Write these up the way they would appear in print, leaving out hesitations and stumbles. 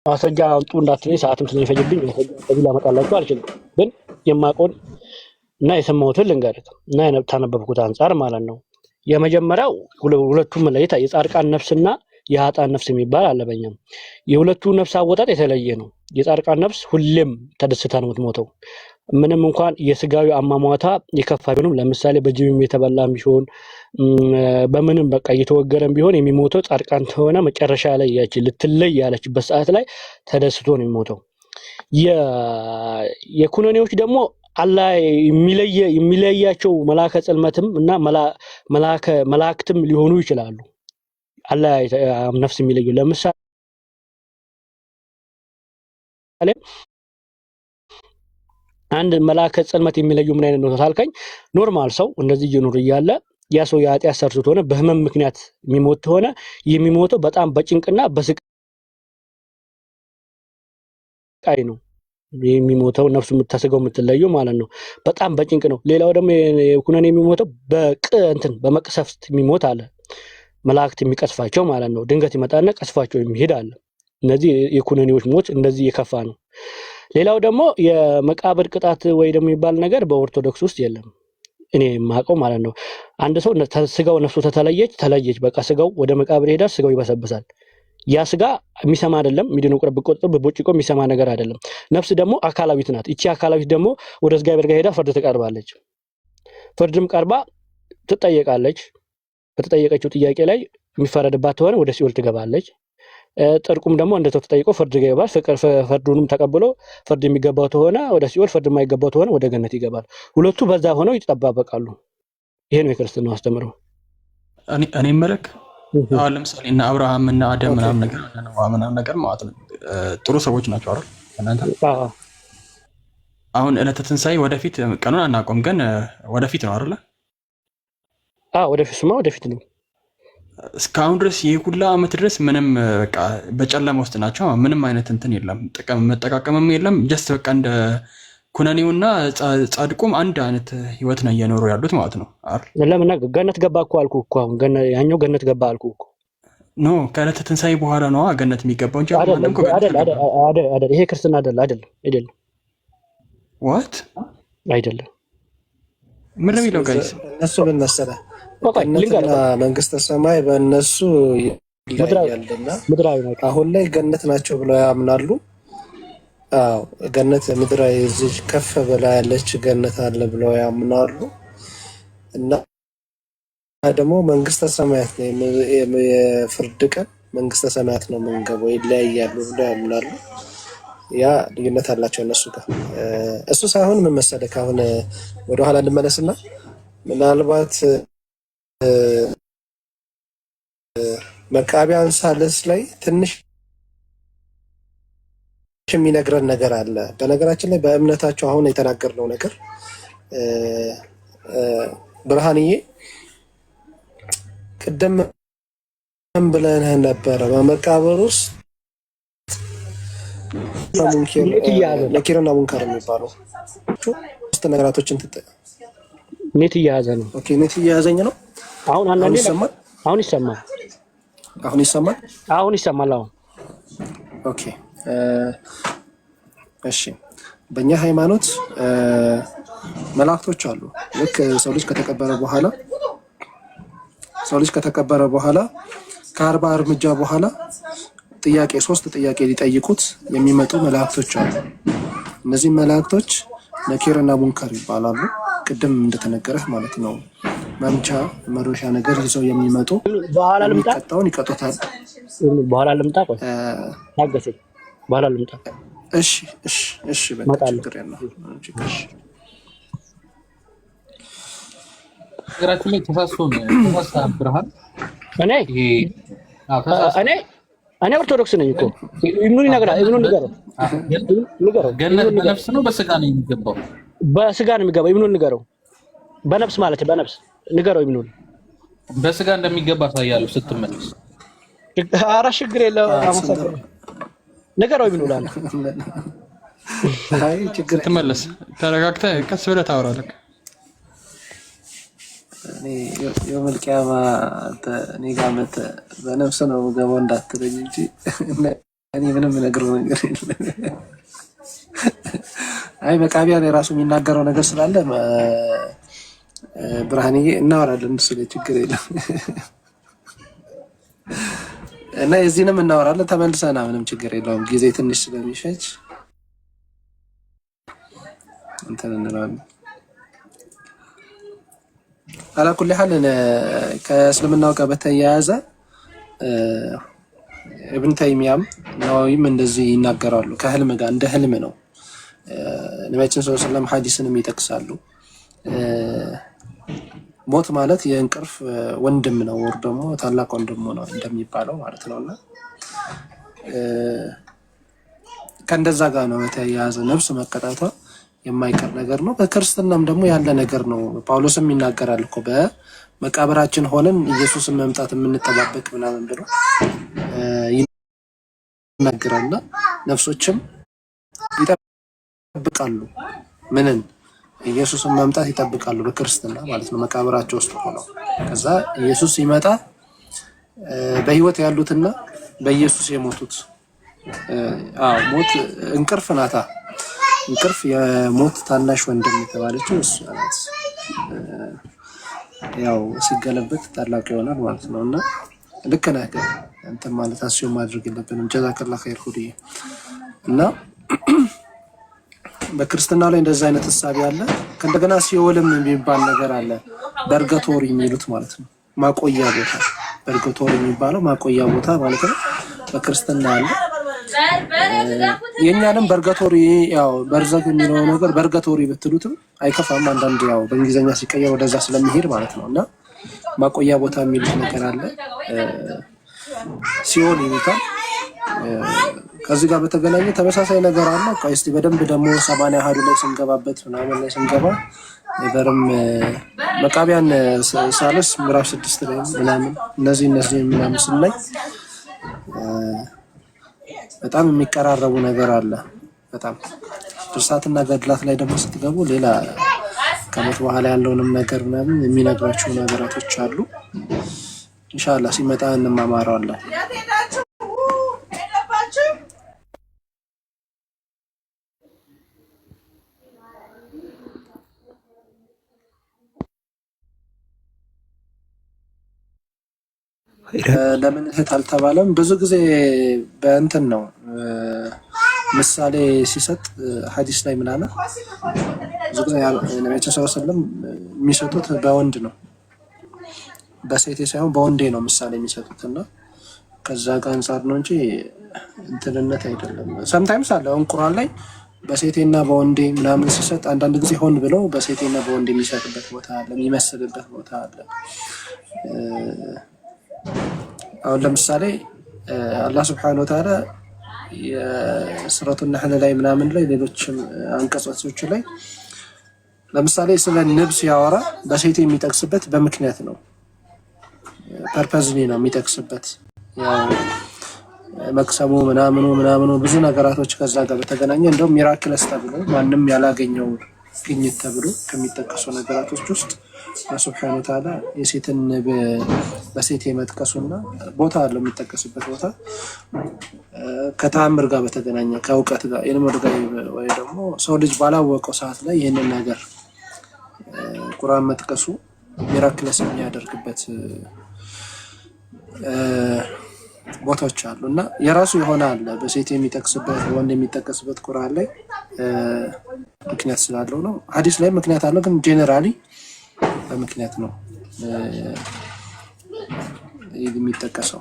ማስረጃ አውጡ እንዳትለኝ ሰዓትም ስለሚፈጅብኝ በዚህ ላመጣላችሁ አልችልም። ግን የማውቀውን እና የሰማሁትን ልንገርህ እና ታነበብኩት አንጻር ማለት ነው። የመጀመሪያው ሁለቱም መለየት የጻድቃን ነፍስና የኃጥአን ነፍስ የሚባል አለ በእኛም። የሁለቱ ነፍስ አወጣጥ የተለየ ነው። የጻድቃን ነፍስ ሁሌም ተደስታ ነው የምትሞተው። ምንም እንኳን የስጋዊ አሟሟታ የከፋ ቢሆንም ለምሳሌ በጅብም የተበላም ቢሆን በምንም በቃ እየተወገረም ቢሆን የሚሞተው ጻድቃን ተሆነ መጨረሻ ላይ ያቺ ልትለይ ያለችበት ሰዓት ላይ ተደስቶ ነው የሚሞተው። የኩነኔዎች ደግሞ አላህ የሚለያቸው መላእክተ ጽልመትም እና መላእክትም ሊሆኑ ይችላሉ። አላህ ነፍስ የሚለዩ ለምሳሌ አንድ መላእክተ ጽልመት የሚለዩ ምን አይነት ነው ታልከኝ፣ ኖርማል ሰው እንደዚህ እየኖረ እያለ ያ ሰው የኃጢአት ሰርቶት ሆነ በህመም ምክንያት የሚሞት ሆነ የሚሞተው በጣም በጭንቅና በስቃይ ነው የሚሞተው። ነፍሱ የምታስገው የምትለየው ማለት ነው። በጣም በጭንቅ ነው። ሌላው ደግሞ የኩነኔ የሚሞተው በመቅሰፍት የሚሞት አለ። መላእክት የሚቀስፋቸው ማለት ነው። ድንገት ይመጣና ቀስፋቸው የሚሄድ አለ። እነዚህ የኩነኔዎች ሞት እንደዚህ የከፋ ነው። ሌላው ደግሞ የመቃብር ቅጣት ወይ ደግሞ የሚባል ነገር በኦርቶዶክስ ውስጥ የለም እኔ የማውቀው ማለት ነው። አንድ ሰው ስጋው ነፍሱ ተለየች በቃ ስጋው ወደ መቃብር ይሄዳል። ስጋው ይበሰብሳል። ያ ስጋ የሚሰማ አይደለም። ሚድኑ ቁርብ ቆጥብ በቦጭቆ የሚሰማ ነገር አይደለም። ነፍስ ደግሞ አካላዊት ናት። እቺ አካላዊት ደግሞ ወደ እግዚአብሔር ጋር ሄዳ ፍርድ ትቀርባለች። ፍርድም ቀርባ ትጠየቃለች። በተጠየቀችው ጥያቄ ላይ የሚፈረድባት ሆነ ወደ ሲኦል ትገባለች። ጥርቁም ደግሞ እንደተው ተጠይቆ ፍርድ ይገባል። ፍርዱንም ተቀብሎ ፍርድ የሚገባው ተሆነ ወደ ሲኦል፣ ፍርድ የማይገባው ተሆነ ወደ ገነት ይገባል። ሁለቱ በዛ ሆነው ይተጣበቃሉ። ይሄ ነው የክርስትናው አስተምሮ። እኔ መልክ አሁን ለምሳሌ እና አብርሃም እና አደም ምናምን ነገር ማለት ነው ጥሩ ሰዎች ናቸው አይደል? እናንተ አሁን ዕለተ ትንሣኤ ወደፊት ቀኑን አናውቀውም፣ ግን ወደፊት ነው አይደል? ወደፊት ነው። እስካሁን ድረስ ይህ ሁላ ዓመት ድረስ ምንም በቃ በጨለማ ውስጥ ናቸው። ምንም አይነት እንትን የለም፣ መጠቃቀምም የለም። ጀስት በቃ እንደ ኩነኔውና ጻድቁም አንድ አይነት ህይወት ነው እየኖሩ ያሉት ማለት ነው አይደል? ለምን ገነት ገባ እኮ አልኩህ እኮ። አሁን ያኛው ገነት ገባ አልኩህ እኮ። ኖ ከዕለተ ትንሣኤ በኋላ ነው ገነት የሚገባው እንጂ ማንም እኮ አይደል። ይሄ ክርስትና አይደለም። ዋት አይደለም። ምን ነው የሚለው ጋይስ? እነሱ ምን መሰለህ ገነትና መንግስተ ሰማይ በእነሱ ይለያልና አሁን ላይ ገነት ናቸው ብለው ያምናሉ። ገነት ምድራዊ እዚህ ከፍ ብላ ያለች ገነት አለ ብለው ያምናሉ። እና ደግሞ መንግስተ ሰማያት ነው የፍርድ ቀን መንግስተ ሰማያት ነው የምንገባው ይለያያሉ ብለው ያምናሉ። ያ ልዩነት አላቸው እነሱ ጋር። እሱ ሳይሆን ምን መሰለህ አሁን ወደኋላ እንመለስና ምናልባት መቃቢያን ሳልስ ላይ ትንሽ የሚነግረን ነገር አለ። በነገራችን ላይ በእምነታቸው አሁን የተናገርነው ነገር ብርሃንዬ ቅድም ብለንህ ነበረ በመቃብር ውስጥ ነኪርና ሙንከር የሚባሉ ሶስት ነገራቶችን ኔት እያያዘ ነው። ኦኬ ኔት እያያዘኝ ነው። አሁን ይሰማል። አሁን ይሰማል። ኦኬ እሺ። በእኛ ሃይማኖት መላእክቶች አሉ። ልክ ሰው ልጅ ከተቀበረ በኋላ ከ40 እርምጃ በኋላ ሶስት ጥያቄ ሊጠይቁት የሚመጡ መላእክቶች አሉ። እነዚህ መላእክቶች ነኪርና ሙንከር ይባላሉ። ቅድም እንደተነገረህ ማለት ነው። መዶሻ ነገር ይዘው የሚመጡ በኋላ የሚቀጣውን ይቀጡታል። በኋላ ልምጣ። እሺ በቃ ችግር የለውም። ሀገራችን ላይ ተሳሳ ብርሃን እኔ ኦርቶዶክስ ነኝ እኮ። ኢብኑን ንገረው። ገነት በነፍስ ነው በስጋ ነው የሚገባው? በስጋ ነው የሚገባው። ኢብኑን ንገረው። በነፍስ ማለት በነፍስ ንገረው። ኢብኑን በስጋ እንደሚገባ አሳያለሁ ስትመለስ። ኧረ ችግር የለውም። አመሰግናለሁ። ንገረው ኢብኑን አለ። አይ ችግር ትመለስ። ተረጋግተህ ቀስ ብለህ ታወራለህ። እኔ የመልቂያማ እኔ ጋር በነፍስ ነው ገባው እንዳትለኝ እንጂ እኔ ምንም ነገር አይ መቃቢያን የራሱ የሚናገረው ነገር ስላለ ብርሃንዬ እናወራለን። እሱ ላይ ችግር የለም እና የዚህንም እናወራለን ተመልሰና ምንም ችግር የለውም። ጊዜ ትንሽ ስለሚሸች እንትን እንላለን። አላኩል ሐል ከእስልምናው ጋር በተያያዘ ኢብን ተይሚያም ነዋዊም እንደዚህ ይናገራሉ። ከህልም ጋር እንደ ህልም ነው። ነብያችን ሰለላሁ ዐለይሂ ወሰለም ሐዲስንም ይጠቅሳሉ። ሞት ማለት የእንቅልፍ ወንድም ነው ወር ደግሞ ታላቅ ወንድም ነው እንደሚባለው ማለት ነውና ከእንደዛ ጋር ነው የተያያዘ። ነፍስ መቀጣቷ የማይቀር ነገር ነው። በክርስትናም ደግሞ ያለ ነገር ነው። ጳውሎስም ይናገራል እኮ በመቃብራችን ሆነን ኢየሱስን መምጣት የምንጠባበቅ ምናምን ብሎ ይናገራልና ነፍሶችም ይጠብቃሉ ምንን ኢየሱስን መምጣት ይጠብቃሉ በክርስትና ማለት ነው። መቃብራቸው ውስጥ ሆነው ከዛ ኢየሱስ ሲመጣ በህይወት ያሉትና በኢየሱስ የሞቱት ሞት እንቅልፍ ናታ። እንቅልፍ የሞት ታናሽ ወንድም የተባለችው እሱ ናት። ያው ሲገለበት ታላቅ ይሆናል ማለት ነውና ልክ ነህ። እንትን ማለት አስዩም ማድረግ የለብንም። ጀዛከላ ኸይር ሁዲ እና በክርስትና ላይ እንደዛ አይነት ሐሳብ ያለ ከእንደገና ሲኦልም የሚባል ነገር አለ። በርገቶሪ የሚሉት ማለት ነው። ማቆያ ቦታ በርገቶሪ የሚባለው ማቆያ ቦታ ማለት ነው። በክርስትና አለ። የኛንም በርገቶሪ ያው በርዘግ የሚለው ነገር በርገቶሪ ብትሉትም አይከፋም። አንዳንድ ያው በእንግሊዝኛ ሲቀየር ወደዛ ስለሚሄድ ማለት ነውና ማቆያ ቦታ የሚሉት ነገር አለ። ሲኦል ይሉታል። ከዚህ ጋር በተገናኘ ተመሳሳይ ነገር አለ። እስቲ በደንብ ደግሞ 80 አሃዱ ላይ ስንገባበት ምናምን ላይ ስንገባ ነገርም መቃቢያን ሳልስ ምዕራፍ 6 ላይ ምናምን እነዚህ ምናምን ስናይ በጣም የሚቀራረቡ ነገር አለ። በጣም ድርሳትና ገድላት ላይ ደግሞ ስትገቡ ሌላ ከሞት በኋላ ያለውንም ነገር ምናምን የሚነግራቸው ነገራቶች አሉ። ኢንሻአላህ ሲመጣ እንማማራለን። ለምን እህት አልተባለም? ብዙ ጊዜ በእንትን ነው ምሳሌ ሲሰጥ ሐዲስ ላይ ምናምን ብዙ ጊዜ ነብያችን ሰለላሁ ዐለይሂ ወሰለም የሚሰጡት በወንድ ነው፣ በሴቴ ሳይሆን በወንዴ ነው ምሳሌ የሚሰጡትና ከዛ ጋር አንፃር ነው እንጂ እንትንነት አይደለም። ሰምታይምስ አለ ቁርአን ላይ በሴቴና በወንዴ ምናምን ሲሰጥ አንዳንድ ጊዜ ሆን ብለው በሴቴና በወንዴ የሚሰጥበት ቦታ አለ፣ የሚመስልበት ቦታ አለ። አሁን ለምሳሌ አላህ Subhanahu Wa Ta'ala የሱረቱ ነህል ላይ ምናምን ላይ ሌሎችም አንቀጾች ላይ ለምሳሌ ስለ ንብ ሲያወራ በሴት የሚጠቅስበት በምክንያት ነው። ፐርፐዝሊ ነው የሚጠቅስበት። ያው መቅሰሙ ምናምኑ ብዙ ነገራቶች ከዛ ጋር በተገናኘ እንደውም ሚራክለስ ተብሎ ማንም ያላገኘው ግኝት ተብሎ ከሚጠቀሱ ነገራቶች ውስጥ ሱብሃነሁ ወተዓላ የሴትን በሴት የመጥቀሱና ቦታ አለው የሚጠቀስበት ቦታ ከተአምር ጋር በተገናኘ ከእውቀት ጋር የልምድ ጋር ወይ ደግሞ ሰው ልጅ ባላወቀው ሰዓት ላይ ይሄንን ነገር ቁርአን መጥቀሱ ሚራክለስ የሚያደርግበት ቦታዎች አሉ እና የራሱ የሆነ አለ በሴት የሚጠቅስበት ወንድ የሚጠቀስበት ቁርአን ላይ ምክንያት ስላለው ነው። ሐዲስ ላይ ምክንያት አለው፣ ግን ጄኔራሊ በምክንያት ነው የሚጠቀሰው።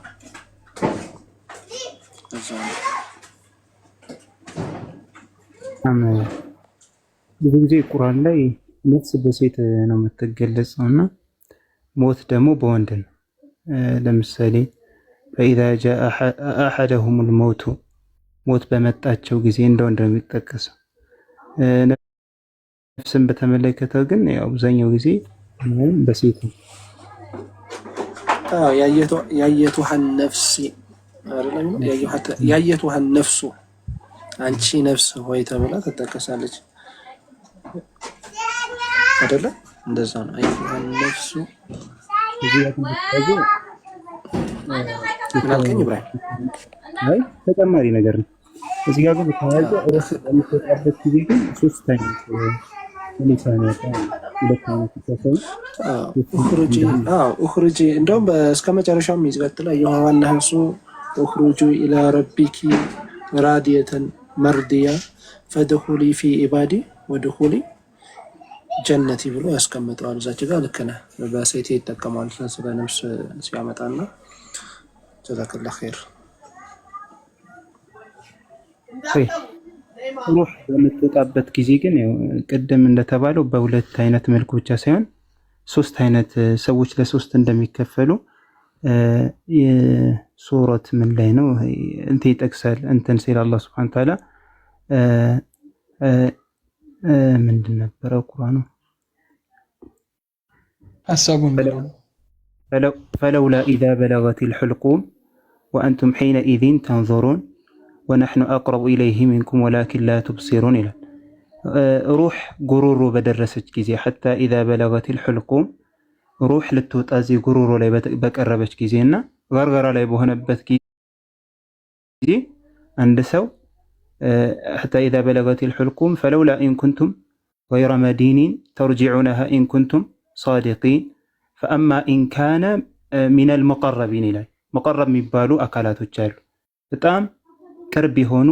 ብዙ ጊዜ ቁርአን ላይ ነፍስ በሴት ነው የምትገለጸው እና ሞት ደግሞ በወንድ ነው። ለምሳሌ فإذا جاء أحدهم الموت ሞት በመጣቸው ጊዜ እንደ ወንድ ነው የሚጠቀሰው። ነፍስን በተመለከተው ግን ያው አብዛኛው ጊዜ በሴት ነው። ያየቱሃን ነፍሲ አይደለም ያየቱሃን ነፍሱ አንቺ ነፍስ ሆይ ተብላ ትጠቀሳለች አይደለ? እንደዛ ነው። ያየቱሃን ነፍሱ ምን አልከኝ ኢብራሂም? አይ ተጨማሪ ነገር ነው። እዚህ ጋር ግን ተያያዘ ሩህ በምትወጣበት ጊዜ ግን ሶስት አይነት ሁኔታ ነው። ሁለት አይነት ተሰው ኡኽሩጂ እንደውም እስከ መጨረሻው ይቀጥላል። የዋና ህሱ ኡኽሩጂ ኢላ ረቢኪ ራዲየተን መርዲያ ፈድኹሊ ፊ ኢባዲ ወድኹሊ ጀነቲ ብሎ ያስቀምጠዋል። እዛች ጋር ልክ ነህ። በሴቴ ይጠቀማል ስለ ነፍስ ሲያመጣና ጀዛከላ ኸይር። ሩህ በምትወጣበት ጊዜ ግን ቅድም እንደተባለው በሁለት አይነት መልኩ ብቻ ሳይሆን ሶስት አይነት ሰዎች ለሶስት እንደሚከፈሉ ሱረት ምን ላይ ነው እንትን ይጠቅሳል። እንትን ሲል አላህ ሱብሓነሁ ወተዓላ ምንድን ነበረ ቁርአኑ ሐሳቡን ፈለውላ ኢዛ በለገቲል ሑልቁም ወአንቱም ሒነኢዚን ተንዙሩን ወነሕኑ አቅረቡ ኢለይሂ ሚንኩም ወላኪን ላ ቱብሲሩን ይላል። ሩህ ጉሮሮ በደረሰች ጊዜ ሐታ ኢዛ በለገቲል ሑልቁም ሩህ ልትወጣ እዚህ ጉሮሮ ላይ በቀረበች ጊዜ እና ገርገራ ላይ በሆነበት ጊዜ አንድ ሰው ሐታ ኢዛ በለገቲል ሑልቁም ፈለውላ ኢን ኩንቱም ገይረ መዲኒን ተርጂዑነሃ ኢን ኩንቱም ሳዲቂን ፈአማ ኢን ካነ ሚነል ሙቀረቢን ይላል። ሙቀረብ የሚባሉ አካላቶች አሉ። በጣም ቅርብ የሆኑ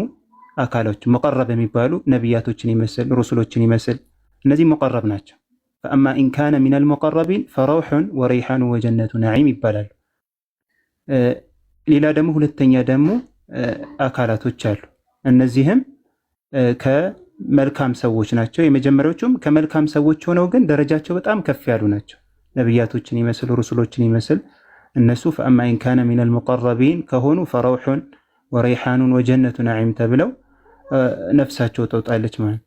አካሎች ሙቀረብ የሚባሉ ነቢያቶችን ይመስል ሩሱሎችን ይመስል እነዚህ ሙቀረብ ናቸው። ፈአማ ኢን ካነ ሚነል ሙቀረቢን ፈረውሑን ወረይሓኑ ወጀነቱ ነዒም ይባላሉ። ሌላ ደግሞ ሁለተኛ ደግሞ አካላቶች አሉ። እነዚህም ከመልካም ሰዎች ናቸው። የመጀመሪያዎቹም ከመልካም ሰዎች ሆነው ግን ደረጃቸው በጣም ከፍ ያሉ ናቸው። ነቢያቶችን ይመስል ሩሱሎችን ይመስል እነሱ ፈአማ ኢን ካነ ሚነል ሙቀረቢን ከሆኑ ፈረውሑን ወረይሓኑን ወጀነቱ ነዒም ተብለው ነፍሳቸው ተውጣለች ማለት።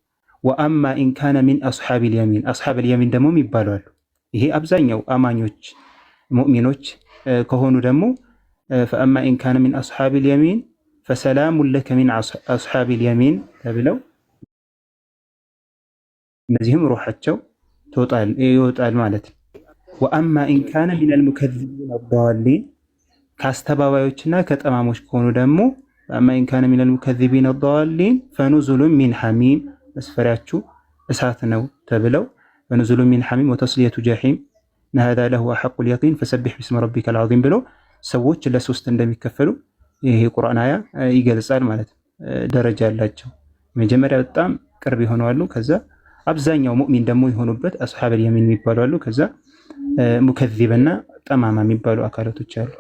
ወአማ ኢን ካነ ሚን አስሓቢል የሚን አስሓብል የሚን ደግሞ ይባሉ አሉ። ይሄ አብዛኛው አማኞች ሙእሚኖች ከሆኑ ደግሞ ፈአማ ኢን ካነ ሚን አስሓቢል የሚን ፈሰላሙን ለከ ሚን አስሓቢል የሚን ተብለው እነዚህም ሩሓቸው ይወጣል ማለት ነው። ወአማ ኢን ካነ ሚነል ሙከዚቢን አዳሊን ከአስተባባዮችና ከጠማሞች ከሆኑ ደግሞ ፈአማ ኢን ካነ ሚነል ሙከዚቢን አዳሊን ፈኑዙሉን ሚን ሐሚም መስፈሪያችሁ እሳት ነው ተብለው ፈኑዙሉን ሚን ሐሚም ወተስሊየቱ ጀሒም ነሃዛ ለሁ አሐቁል የቂን ፈሰቢሕ ቢስሚ ረቢከል ዐዚም ብለው ሰዎች ለሶስት እንደሚከፈሉ ይሄ ቁርአን አያ ይገልጻል ማለት ነው። ደረጃ አላቸው። መጀመሪያ በጣም ቅርብ የሆኑ አሉ። ከዛ አብዛኛው ሙእሚን ደግሞ የሆኑበት አስሐበል የሚን የሚባሉ አሉ። ከዛ ሙከዚብና ጠማማ የሚባሉ አካላቶች አሉ።